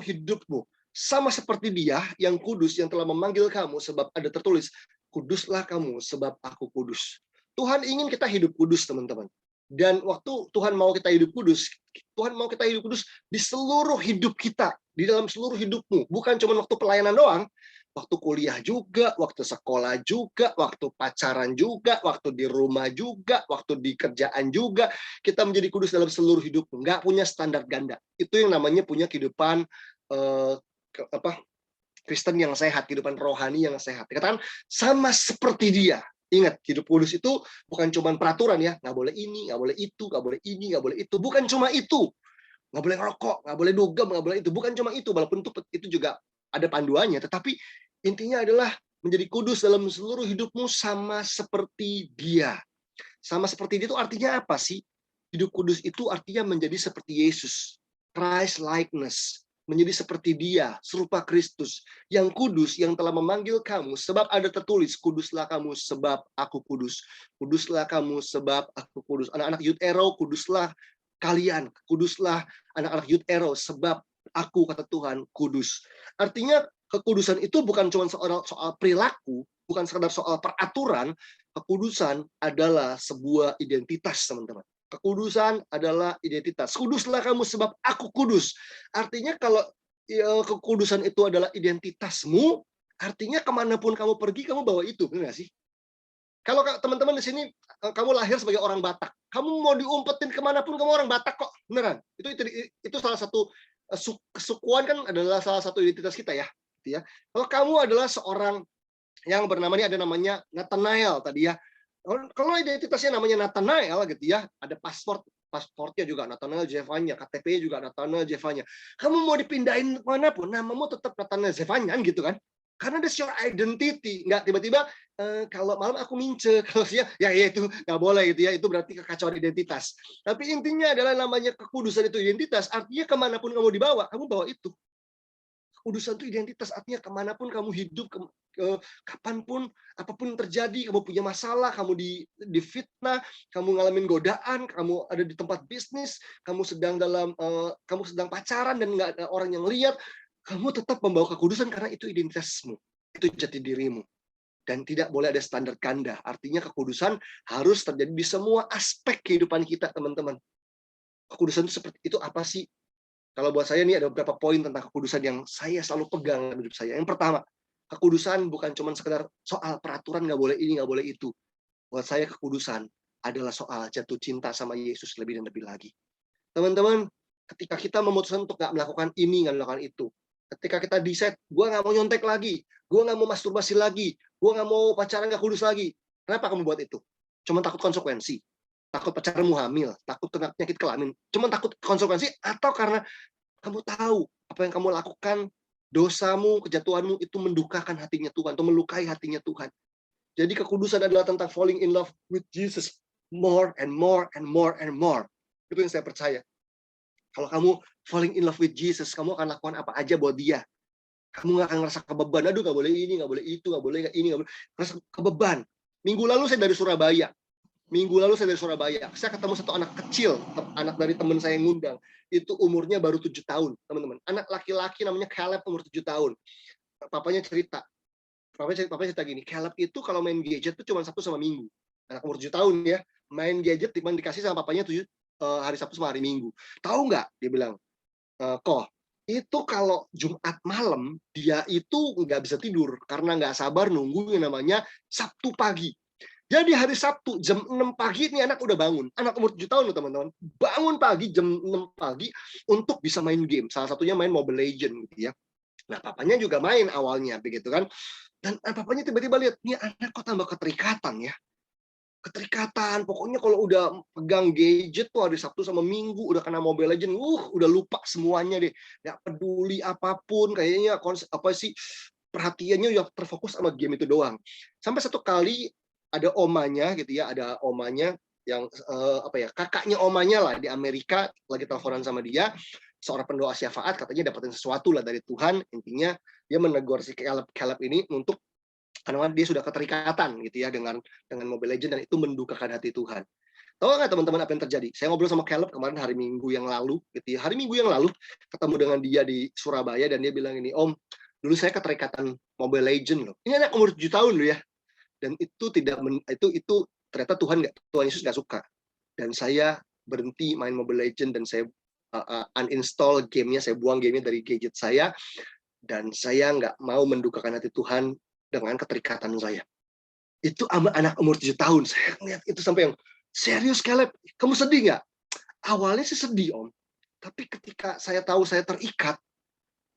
hidupmu. sama seperti Dia yang kudus, yang telah memanggil kamu, sebab ada tertulis, kuduslah kamu sebab aku kudus. Tuhan ingin kita hidup kudus, teman-teman. Dan waktu Tuhan mau kita hidup kudus, Tuhan mau kita hidup kudus di seluruh hidup kita, di dalam seluruh hidupmu. Bukan cuma waktu pelayanan doang, waktu kuliah juga, waktu sekolah juga, waktu pacaran juga, waktu di rumah juga, waktu di kerjaan juga. Kita menjadi kudus dalam seluruh hidupmu. Nggak punya standar ganda. Itu yang namanya punya kehidupan Kristen yang sehat, kehidupan rohani yang sehat. Dikatakan sama seperti Dia. Ingat, hidup kudus itu bukan cuma peraturan ya, nggak boleh ini, nggak boleh itu, nggak boleh ini, nggak boleh itu. Bukan cuma itu, nggak boleh ngerokok, nggak boleh dugem, nggak boleh itu. Bukan cuma itu, walaupun itu juga ada panduannya. Tetapi intinya adalah menjadi kudus dalam seluruh hidupmu sama seperti Dia. Sama seperti Dia itu artinya apa sih? Hidup kudus itu artinya menjadi seperti Yesus, Christ likeness. Menjadi seperti Dia, serupa Kristus, yang kudus, yang telah memanggil kamu, sebab ada tertulis, kuduslah kamu sebab aku kudus. Kuduslah kamu sebab aku kudus. Anak-anak Youth Arrow, kuduslah kalian. Kuduslah anak-anak Youth Arrow, sebab aku, kata Tuhan, kudus. Artinya, kekudusan itu bukan cuma soal perilaku, bukan sekedar soal peraturan. Kekudusan adalah sebuah identitas, teman-teman. Kekudusan adalah identitas. Kuduslah kamu sebab aku kudus. Artinya kalau kekudusan itu adalah identitasmu, artinya kemanapun kamu pergi, kamu bawa itu. Benar nggak sih? Kalau teman-teman di sini, kamu lahir sebagai orang Batak. Kamu mau diumpetin kemanapun, kamu orang Batak kok. Beneran. Itu salah satu kesukuan kan adalah salah satu identitas kita ya. Kalau kamu adalah seorang yang bernama ini ada namanya Nathanael tadi ya. Kalau identitasnya namanya Nathanael gitu ya, ada pasportnya juga Nathanael Jevanya, KTP juga Nathanael Jevanya. Kamu mau dipindahin manapun, namamu tetap Nathanael Jevanya gitu kan? Karena that's your identity, nggak tiba-tiba kalau malam aku mince, kalau siang ya itu nggak boleh gitu ya, itu berarti kekacauan identitas. Tapi intinya adalah namanya kekudusan itu identitas, artinya kemanapun kamu dibawa, kamu bawa itu. Kekudusan itu identitas, artinya kemanapun kamu hidup, kapanpun, apapun yang terjadi, kamu punya masalah, kamu difitnah, kamu ngalamin godaan, kamu ada di tempat bisnis, kamu sedang pacaran dan nggak ada orang yang lihat, kamu tetap membawa kekudusan karena itu identitasmu, itu jati dirimu. Dan tidak boleh ada standar ganda. Artinya kekudusan harus terjadi di semua aspek kehidupan kita, teman-teman. Kekudusan itu seperti itu apa sih? Kalau buat saya ini ada beberapa poin tentang kekudusan yang saya selalu pegang dalam hidup saya. Yang pertama, kekudusan bukan cuma sekedar soal peraturan nggak boleh ini, nggak boleh itu. Buat saya kekudusan adalah soal jatuh cinta sama Yesus lebih dan lebih lagi. Teman-teman, ketika kita memutuskan untuk nggak melakukan ini, nggak melakukan itu, ketika kita decide, gue nggak mau nyontek lagi, gue nggak mau masturbasi lagi, gue nggak mau pacaran nggak kudus lagi. Kenapa kamu buat itu? Cuma takut konsekuensi. Takut pacarmu hamil, takut kena penyakit kelamin, cuma takut konsekuensi, atau karena kamu tahu apa yang kamu lakukan, dosamu, kejatuhanmu itu mendukakan hatinya Tuhan, atau melukai hatinya Tuhan. Jadi kekudusan adalah tentang falling in love with Jesus more and more and more and more. Itu yang saya percaya. Kalau kamu falling in love with Jesus, kamu akan lakukan apa aja buat Dia. Kamu nggak akan ngerasa kebeban. Aduh, nggak boleh ini, nggak boleh itu, nggak boleh ini, nggak boleh. Ngerasa kebeban. Minggu lalu saya dari Surabaya. Saya ketemu satu anak kecil, anak dari teman saya yang ngundang. Itu umurnya baru 7 tahun, teman-teman. Anak laki-laki namanya Caleb, umur 7 tahun. Papanya cerita gini, Caleb itu kalau main gadget itu cuma Sabtu sama Minggu. Anak umur 7 tahun ya, main gadget dikasih sama papanya hari Sabtu sama hari Minggu. Tahu nggak? Dia bilang, kok itu kalau Jumat malam dia itu nggak bisa tidur karena nggak sabar nunggu yang namanya Sabtu pagi. Jadi hari Sabtu jam 6 pagi ini anak udah bangun. Anak umur 7 tahun loh teman-teman. Bangun pagi jam 6 pagi untuk bisa main game. Salah satunya main Mobile Legends gitu ya. Nah, papanya juga main awalnya begitu kan. Dan papanya tiba-tiba lihat, "Nih anak kok tambah keterikatan ya." Keterikatan, pokoknya kalau udah pegang gadget tuh hari Sabtu sama Minggu udah kena Mobile Legends, udah lupa semuanya deh. Nggak peduli apapun, kayaknya perhatiannya udah terfokus sama game itu doang. Sampai satu kali ada omanya gitu ya, ada omanya yang kakaknya omanya lah di Amerika lagi teleponan sama dia, seorang pendoa syafaat katanya dapetin sesuatu lah dari Tuhan. Intinya dia menegur si Caleb ini untuk karena dia sudah keterikatan gitu ya dengan Mobile Legends dan itu mendukakan hati Tuhan. Tahu nggak teman-teman apa yang terjadi? Saya ngobrol sama Caleb kemarin hari Minggu yang lalu, gitu ya. Hari Minggu yang lalu ketemu dengan dia di Surabaya dan dia bilang ini, Om, dulu saya keterikatan Mobile Legend loh. Ini anak umur 7 tahun loh ya. Dan itu tidak itu ternyata Tuhan Yesus nggak suka. Dan saya berhenti main Mobile Legend dan saya uninstall gamenya, saya buang gamenya dari gadget saya, dan saya nggak mau mendukakan hati Tuhan dengan keterikatan saya. Itu anak umur 7 tahun. Saya ngeliat itu sampai yang, serius Caleb, kamu sedih nggak? Awalnya sih sedih Om. Tapi ketika saya tahu saya terikat,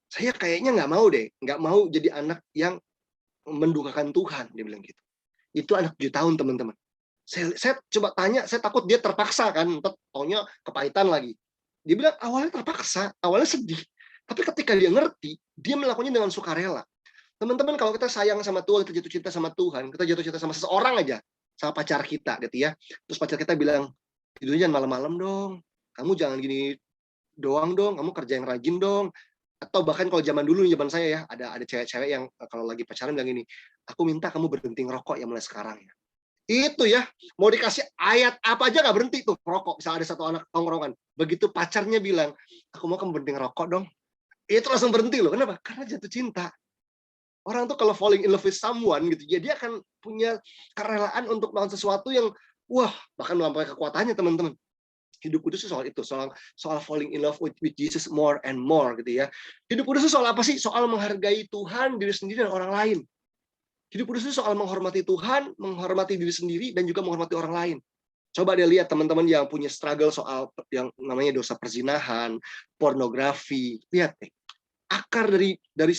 saya kayaknya nggak mau deh. Nggak mau jadi anak yang mendukakan Tuhan. Dia bilang gitu. Itu anak 7 tahun teman-teman. Saya coba tanya, saya takut dia terpaksa kan. Taunya kepahitan lagi. Dia bilang awalnya terpaksa, awalnya sedih. Tapi ketika dia ngerti, dia melakukannya dengan sukarela. Teman-teman, kalau kita sayang sama Tuhan, kita jatuh cinta sama Tuhan, kita jatuh cinta sama seseorang aja, sama pacar kita gitu ya. Terus pacar kita bilang, tidurnya jangan malam-malam dong. Kamu jangan gini doang dong, kamu kerja yang rajin dong. Atau bahkan kalau zaman dulu, zaman saya ya, ada cewek-cewek yang kalau lagi pacaran bilang gini, aku minta kamu berhenti ngerokok ya mulai sekarang ya. Itu ya, mau dikasih ayat apa aja nggak berhenti tuh rokok. Misalnya ada satu anak tongkrongan, begitu pacarnya bilang, aku mau kamu berhenti ngerokok dong. Itu langsung berhenti loh. Kenapa? Karena jatuh cinta. Orang tuh kalau falling in love with someone gitu, ya dia akan punya kerelaan untuk melakukan sesuatu yang wah, bahkan melampaui kekuatannya teman-teman. Hidup kudus itu soal itu, soal falling in love with Jesus more and more gitu ya. Hidup kudus itu soal apa sih? Soal menghargai Tuhan, diri sendiri dan orang lain. Hidup kudus itu soal menghormati Tuhan, menghormati diri sendiri dan juga menghormati orang lain. Coba dia lihat teman-teman yang punya struggle soal yang namanya dosa perzinahan, pornografi. Lihat deh, akar dari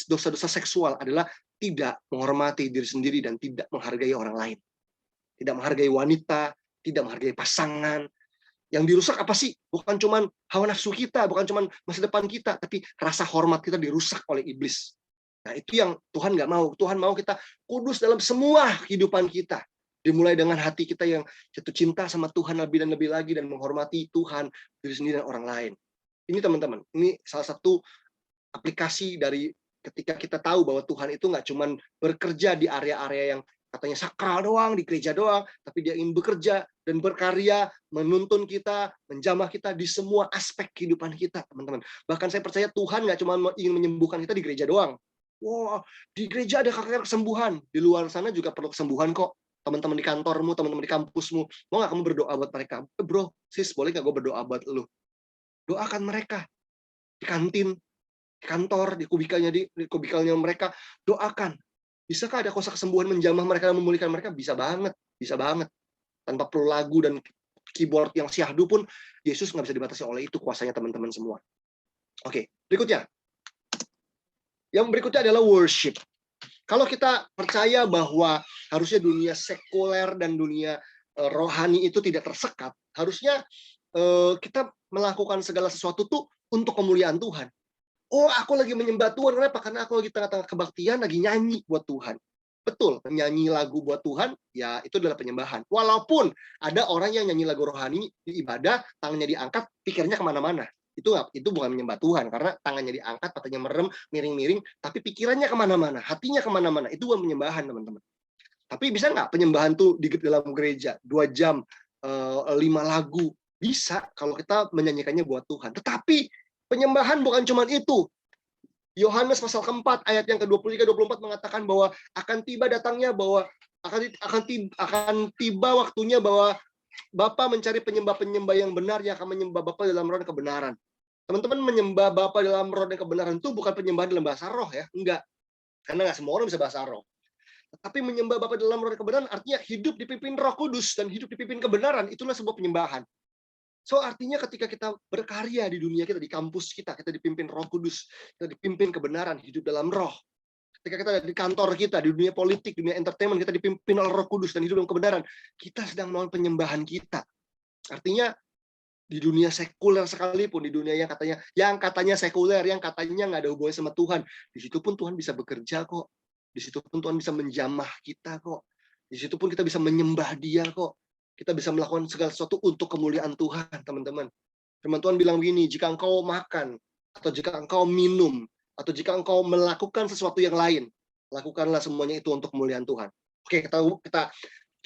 dosa-dosa seksual adalah tidak menghormati diri sendiri dan tidak menghargai orang lain. Tidak menghargai wanita, tidak menghargai pasangan. Yang dirusak apa sih? Bukan cuma hawa nafsu kita, bukan cuma masa depan kita, tapi rasa hormat kita dirusak oleh iblis. Nah, itu yang Tuhan nggak mau. Tuhan mau kita kudus dalam semua kehidupan kita. Dimulai dengan hati kita yang jatuh cinta sama Tuhan lebih dan lebih lagi dan menghormati Tuhan, diri sendiri dan orang lain. Ini teman-teman, ini salah satu aplikasi dari ketika kita tahu bahwa Tuhan itu nggak cuma bekerja di area-area yang katanya sakral doang, di gereja doang, tapi dia ingin bekerja dan berkarya, menuntun kita, menjamah kita di semua aspek kehidupan kita, teman-teman. Bahkan saya percaya Tuhan nggak cuma ingin menyembuhkan kita di gereja doang. Wah, di gereja ada kakak kesembuhan, di luar sana juga perlu kesembuhan kok. Teman-teman di kantormu, teman-teman di kampusmu, mau nggak kamu berdoa buat mereka? Bro, sis, boleh nggak gue berdoa buat lu? Doakan mereka. Di kantin, kantor, di kubikalnya mereka, doakan. Bisakah ada kuasa kesembuhan menjamah mereka dan memulihkan mereka? Bisa banget, bisa banget. Tanpa perlu lagu dan keyboard yang syahdu pun, Yesus nggak bisa dibatasi oleh itu kuasanya teman-teman semua. Oke, berikutnya. Yang berikutnya adalah worship. Kalau kita percaya bahwa harusnya dunia sekuler dan dunia rohani itu tidak tersekat, harusnya kita melakukan segala sesuatu tuh untuk kemuliaan Tuhan. Oh, aku lagi menyembah Tuhan. Kenapa? Karena aku lagi tengah-tengah kebaktian, lagi nyanyi buat Tuhan. Betul, nyanyi lagu buat Tuhan, ya itu adalah penyembahan. Walaupun ada orang yang nyanyi lagu rohani di ibadah, tangannya diangkat, pikirnya kemana-mana. Itu bukan menyembah Tuhan, karena tangannya diangkat, matanya merem, miring-miring, tapi pikirannya kemana-mana, hatinya kemana-mana. Itu bukan penyembahan, teman-teman. Tapi bisa nggak penyembahan tuh di dalam gereja, 2 jam, 5 lagu? Bisa, kalau kita menyanyikannya buat Tuhan. Tetapi penyembahan bukan cuma itu. Yohanes pasal keempat ayat yang ke-23-24 mengatakan bahwa akan tiba datangnya bahwa akan tiba waktunya bahwa Bapa mencari penyembah-penyembah yang benar yang akan menyembah Bapa dalam roh dan kebenaran. Teman-teman, menyembah Bapa dalam roh dan kebenaran itu bukan penyembahan dalam bahasa roh ya, enggak. Karena nggak semua orang bisa bahasa roh. Tapi menyembah Bapa dalam roh dan kebenaran artinya hidup dipimpin Roh Kudus dan hidup dipimpin kebenaran, itulah sebuah penyembahan. So artinya ketika kita berkarya di dunia kita, di kampus kita dipimpin Roh Kudus, kita dipimpin kebenaran, hidup dalam roh. Ketika kita di kantor kita, di dunia politik, dunia entertainment, kita dipimpin oleh Roh Kudus dan hidup dalam kebenaran, kita sedang melakukan penyembahan kita. Artinya di dunia sekuler sekalipun, di dunia yang katanya sekuler, yang katanya nggak ada hubungan sama Tuhan, di situ pun Tuhan bisa bekerja kok. Di situ pun Tuhan bisa menjamah kita kok. Di situ pun kita bisa menyembah Dia kok. Kita bisa melakukan segala sesuatu untuk kemuliaan Tuhan, teman-teman. Firman Tuhan bilang begini, jika engkau makan, atau jika engkau minum, atau jika engkau melakukan sesuatu yang lain, lakukanlah semuanya itu untuk kemuliaan Tuhan. Oke,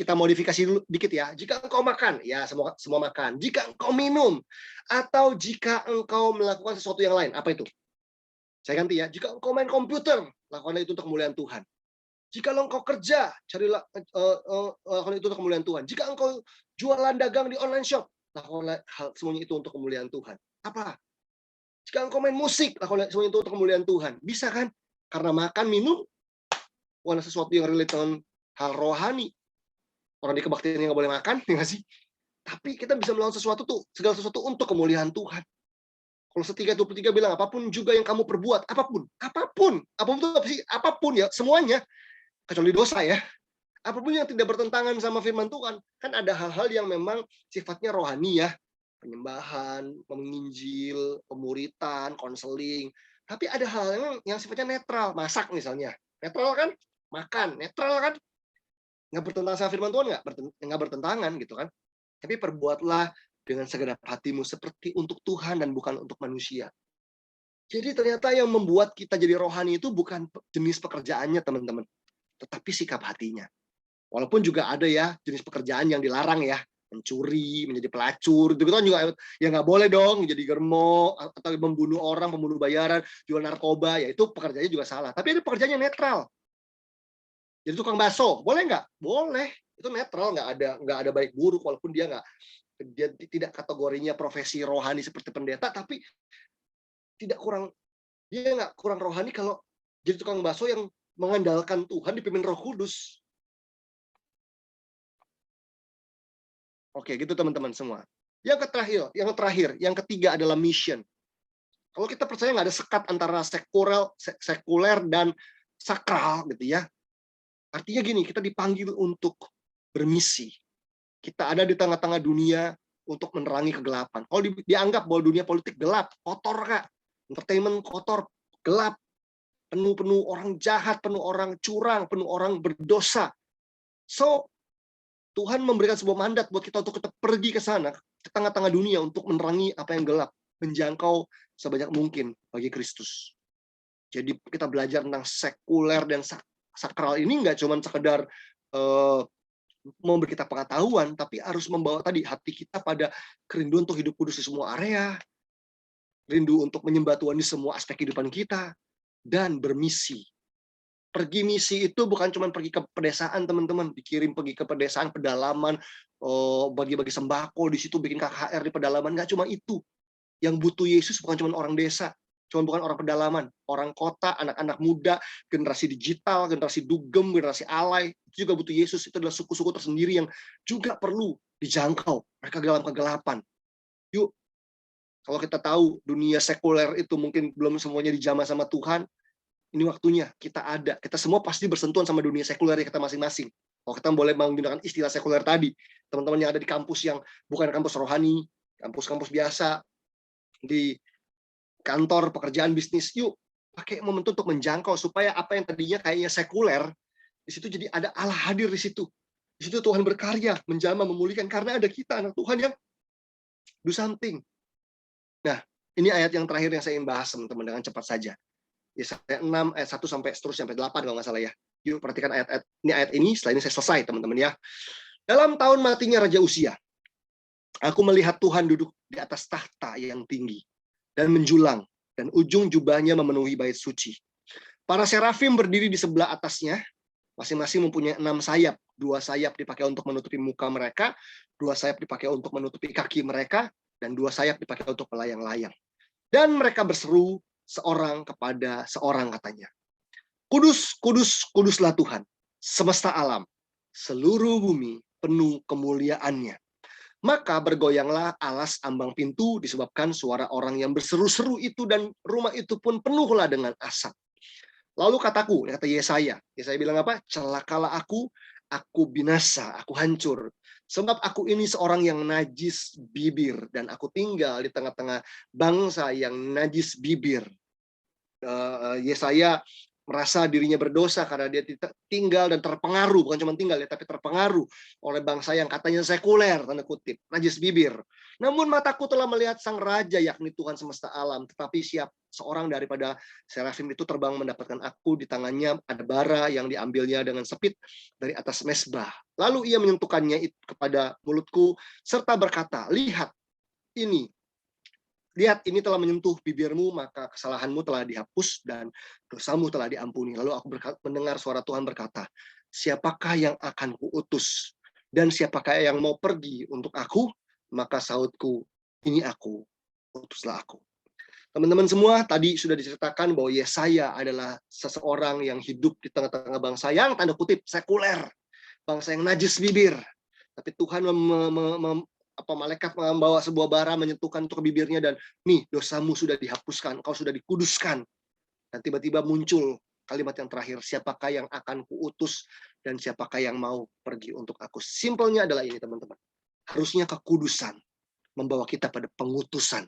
kita modifikasi dulu dikit ya. Jika engkau makan, ya semua makan. Jika engkau minum, atau jika engkau melakukan sesuatu yang lain, apa itu? Saya ganti ya. Jika engkau main komputer, lakukanlah itu untuk kemuliaan Tuhan. Jika engkau kerja, carilah lakukan itu untuk kemuliaan Tuhan. Jika engkau jualan dagang di online shop, lakukanlah semuanya itu untuk kemuliaan Tuhan. Apa? Jika engkau main musik, lakukanlah semuanya itu untuk kemuliaan Tuhan. Bisa kan? Karena makan, minum, bukan sesuatu yang relate dengan hal rohani. Orang di kebaktian yang nggak boleh makan, ya nggak sih? Tapi kita bisa melakukan sesuatu tuh, segala sesuatu untuk kemuliaan Tuhan. Kalau 3:23 bilang, apapun juga yang kamu perbuat, apapun itu apa sih? Apapun ya, semuanya, kecuali dosa ya. Apapun yang tidak bertentangan sama firman Tuhan, kan ada hal-hal yang memang sifatnya rohani ya, penyembahan, menginjil, pemuritan, konseling. Tapi ada hal yang sifatnya netral, masak misalnya, netral kan, makan, netral kan, nggak bertentangan sama firman Tuhan, nggak bertentangan gitu kan. Tapi perbuatlah dengan segenap hatimu seperti untuk Tuhan dan bukan untuk manusia. Jadi ternyata yang membuat kita jadi rohani itu bukan jenis pekerjaannya teman-teman, tetapi sikap hatinya. Walaupun juga ada ya jenis pekerjaan yang dilarang ya, mencuri, menjadi pelacur, itu kan juga ya nggak boleh dong, jadi germo atau membunuh orang, pembunuh bayaran, jual narkoba, ya itu pekerjaannya juga salah. Tapi ada pekerjaan yang netral. Jadi tukang bakso, boleh nggak? Boleh. Itu netral, nggak ada baik buruk, walaupun dia tidak kategorinya profesi rohani seperti pendeta, tapi dia nggak kurang rohani kalau jadi tukang bakso yang mengandalkan Tuhan dipimpin Roh Kudus. Oke, gitu teman-teman semua. Yang terakhir, yang ketiga adalah mission. Kalau kita percaya nggak ada sekat antara sekuler dan sakral, gitu ya. Artinya gini, kita dipanggil untuk bermisi. Kita ada di tengah-tengah dunia untuk menerangi kegelapan. Kalau dianggap bahwa dunia politik gelap, kotor Kak. Entertainment kotor, gelap. Penuh orang jahat, penuh orang curang, penuh orang berdosa. So, Tuhan memberikan sebuah mandat buat kita untuk tetap pergi ke sana, ke tengah-tengah dunia untuk menerangi apa yang gelap, menjangkau sebanyak mungkin bagi Kristus. Jadi kita belajar tentang sekuler dan sakral ini nggak cuma sekedar memberi kita pengetahuan, tapi harus membawa tadi hati kita pada kerinduan untuk hidup kudus di semua area, rindu untuk menyembah Tuhan di semua aspek kehidupan kita, dan bermisi. Pergi misi itu bukan cuma pergi ke pedesaan, teman-teman. Dikirim pergi ke pedesaan, pedalaman, bagi-bagi sembako, di situ bikin KKR di pedalaman. Nggak cuma itu. Yang butuh Yesus bukan cuma orang desa, bukan orang pedalaman, orang kota, anak-anak muda, generasi digital, generasi dugem, generasi alay, itu juga butuh Yesus. Itu adalah suku-suku tersendiri yang juga perlu dijangkau. Mereka dalam kegelapan. Yuk, kalau kita tahu dunia sekuler itu mungkin belum semuanya dijamah sama Tuhan, ini waktunya kita semua pasti bersentuhan sama dunia sekuler kita masing-masing. Kalau kita boleh menggunakan istilah sekuler tadi, teman-teman yang ada di kampus yang bukan kampus rohani, kampus-kampus biasa, di kantor, pekerjaan, bisnis, yuk pakai momentum untuk menjangkau supaya apa yang tadinya kayaknya sekuler, di situ jadi ada Allah hadir di situ. Di situ Tuhan berkarya, menjamah, memulihkan karena ada kita anak Tuhan yang do something. Nah, ini ayat yang terakhir yang saya ingin bahas teman-teman dengan cepat saja. Yesaya 6 ayat 1 sampai seterusnya sampai 8 kalau nggak salah ya. Yuk perhatikan ayat ini, setelah ini saya selesai teman-teman ya. Dalam tahun matinya Raja Uzia, aku melihat Tuhan duduk di atas tahta yang tinggi dan menjulang, dan ujung jubahnya memenuhi bait suci. Para serafim berdiri di sebelah atasnya, masing-masing mempunyai 6 sayap. 2 sayap dipakai untuk menutupi muka mereka, 2 sayap dipakai untuk menutupi kaki mereka, dan 2 sayap dipakai untuk melayang-layang. Dan mereka berseru seorang kepada seorang, katanya, Kudus, kudus, kuduslah Tuhan, semesta alam, seluruh bumi penuh kemuliaannya. Maka bergoyanglah alas ambang pintu disebabkan suara orang yang berseru-seru itu, dan rumah itu pun penuhlah dengan asap. Lalu kataku, kata Yesaya bilang apa? Celakalah aku binasa, aku hancur. Sebab aku ini seorang yang najis bibir, dan aku tinggal di tengah-tengah bangsa yang najis bibir. Yesaya merasa dirinya berdosa karena dia tinggal dan terpengaruh, bukan cuma tinggal ya, tapi terpengaruh oleh bangsa yang katanya sekuler, tanda kutip, najis bibir. Namun mataku telah melihat sang raja, yakni Tuhan semesta alam, tetapi seorang daripada serafim itu terbang mendapatkan aku, di tangannya ada bara yang diambilnya dengan sepit dari atas mesbah. Lalu ia menyentuhkannya kepada mulutku serta berkata, lihat ini telah menyentuh bibirmu, maka kesalahanmu telah dihapus dan dosamu telah diampuni. Lalu aku mendengar suara Tuhan berkata, siapakah yang akan kuutus? Dan siapakah yang mau pergi untuk aku? Maka sahutku, ini aku, utuslah aku. Teman-teman semua, tadi sudah diceritakan bahwa Yesaya adalah seseorang yang hidup di tengah-tengah bangsa yang tanda kutip sekuler, bangsa yang najis bibir. Tapi Tuhan malaikat membawa sebuah bara, menyentuhkan untuk bibirnya, dan nih, dosamu sudah dihapuskan, kau sudah dikuduskan. Dan tiba-tiba muncul kalimat yang terakhir, siapakah yang akan kuutus dan siapakah yang mau pergi untuk aku. Simpelnya adalah ini, teman-teman. Harusnya kekudusan membawa kita pada pengutusan.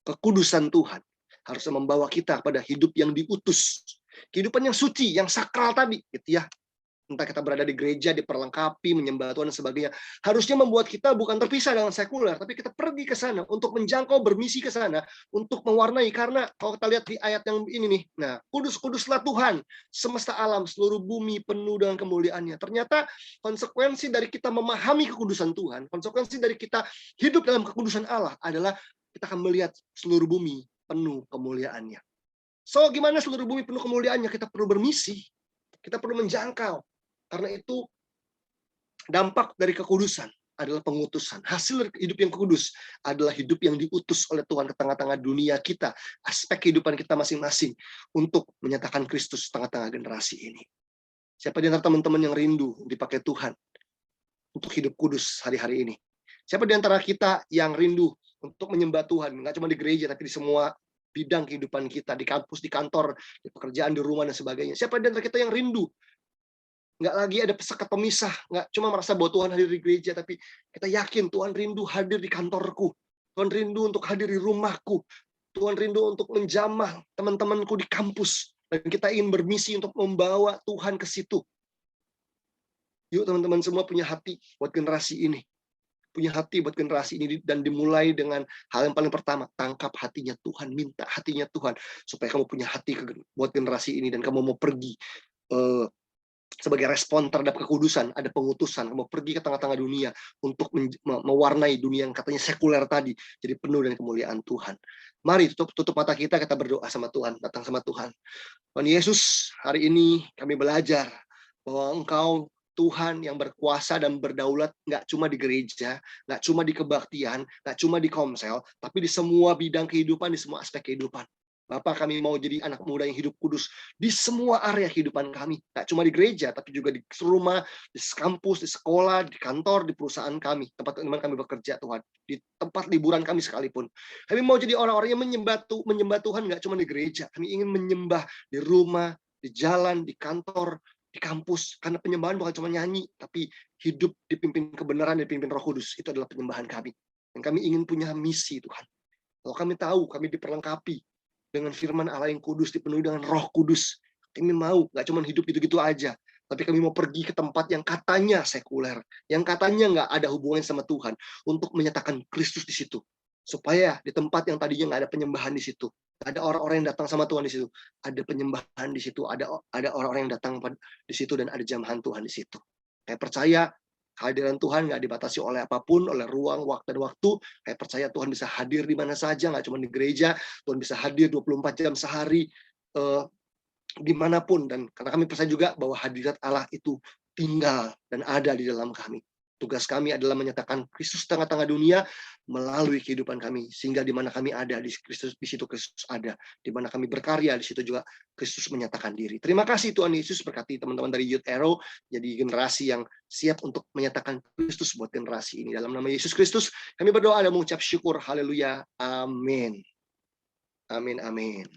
Kekudusan Tuhan harusnya membawa kita pada hidup yang diutus. Kehidupan yang suci, yang sakral tadi, gitu ya. Entah kita berada di gereja, diperlengkapi, menyembah Tuhan dan sebagainya, harusnya membuat kita bukan terpisah dengan sekuler, tapi kita pergi ke sana untuk menjangkau, bermisi ke sana untuk mewarnai. Karena kalau kita lihat di ayat yang ini nih, nah, kudus-kuduslah Tuhan, semesta alam, seluruh bumi penuh dengan kemuliaannya. Ternyata konsekuensi dari kita memahami kekudusan Tuhan, konsekuensi dari kita hidup dalam kekudusan Allah adalah kita akan melihat seluruh bumi penuh kemuliaannya. So, gimana seluruh bumi penuh kemuliaannya? Kita perlu bermisi, kita perlu menjangkau. Karena itu dampak dari kekudusan adalah pengutusan. Hasil dari hidup yang kudus adalah hidup yang diutus oleh Tuhan ke tengah-tengah dunia kita, aspek kehidupan kita masing-masing untuk menyatakan Kristus tengah-tengah generasi ini. Siapa di antara teman-teman yang rindu dipakai Tuhan untuk hidup kudus hari-hari ini? Siapa di antara kita yang rindu untuk menyembah Tuhan, nggak cuma di gereja, tapi di semua bidang kehidupan kita, di kampus, di kantor, di pekerjaan, di rumah, dan sebagainya. Siapa di antara kita yang rindu? Nggak lagi ada sekat pemisah, nggak cuma merasa bahwa Tuhan hadir di gereja, tapi kita yakin Tuhan rindu hadir di kantorku, Tuhan rindu untuk hadir di rumahku, Tuhan rindu untuk menjamah teman-temanku di kampus, dan kita ingin bermisi untuk membawa Tuhan ke situ. Yuk teman-teman semua punya hati buat generasi ini, punya hati buat generasi ini, dan dimulai dengan hal yang paling pertama, tangkap hatinya Tuhan, minta hatinya Tuhan, supaya kamu punya hati buat generasi ini, dan kamu mau pergi sebagai respon terhadap kekudusan, ada pengutusan, kamu pergi ke tengah-tengah dunia untuk mewarnai dunia yang katanya sekuler tadi, jadi penuh dengan kemuliaan Tuhan. Mari tutup mata kita berdoa sama Tuhan, datang sama Tuhan. Tuhan Yesus, hari ini kami belajar bahwa Engkau Tuhan yang berkuasa dan berdaulat, nggak cuma di gereja, nggak cuma di kebaktian, nggak cuma di komsel, tapi di semua bidang kehidupan, di semua aspek kehidupan. Bapak, kami mau jadi anak muda yang hidup kudus di semua area kehidupan kami. Nggak cuma di gereja, tapi juga di rumah, di kampus, di sekolah, di kantor, di perusahaan kami, tempat teman kami bekerja, Tuhan. Di tempat liburan kami sekalipun. Kami mau jadi orang-orang yang menyembah Tuhan nggak cuma di gereja. Kami ingin menyembah di rumah, di jalan, di kantor, di kampus. Karena penyembahan bukan cuma nyanyi, tapi hidup dipimpin kebenaran, dipimpin Roh Kudus. Itu adalah penyembahan kami. Dan kami ingin punya misi, Tuhan. Kalau kami tahu, kami diperlengkapi dengan firman Allah yang kudus, dipenuhi dengan Roh Kudus. Kami mau, nggak cuma hidup gitu-gitu aja, tapi kami mau pergi ke tempat yang katanya sekuler, yang katanya nggak ada hubungan sama Tuhan, untuk menyatakan Kristus di situ. Supaya di tempat yang tadinya nggak ada penyembahan di situ, ada orang-orang yang datang sama Tuhan di situ, ada penyembahan di situ, ada orang-orang yang datang di situ, dan ada jamahan Tuhan di situ. Saya percaya kehadiran Tuhan nggak dibatasi oleh apapun, oleh ruang, waktu, dan waktu. Saya percaya Tuhan bisa hadir di mana saja, nggak cuma di gereja. Tuhan bisa hadir 24 jam sehari, dimanapun. Dan karena kami percaya juga bahwa hadirat Allah itu tinggal dan ada di dalam kami. Tugas kami adalah menyatakan Kristus tengah-tengah dunia melalui kehidupan kami, sehingga di mana kami ada, di situ Kristus ada. Di mana kami berkarya, di situ juga Kristus menyatakan diri. Terima kasih Tuhan Yesus, berkati teman-teman dari Youth Arrow, jadi generasi yang siap untuk menyatakan Kristus buat generasi ini. Dalam nama Yesus Kristus, kami berdoa dan mengucap syukur. Haleluya. Amin. Amin. Amin.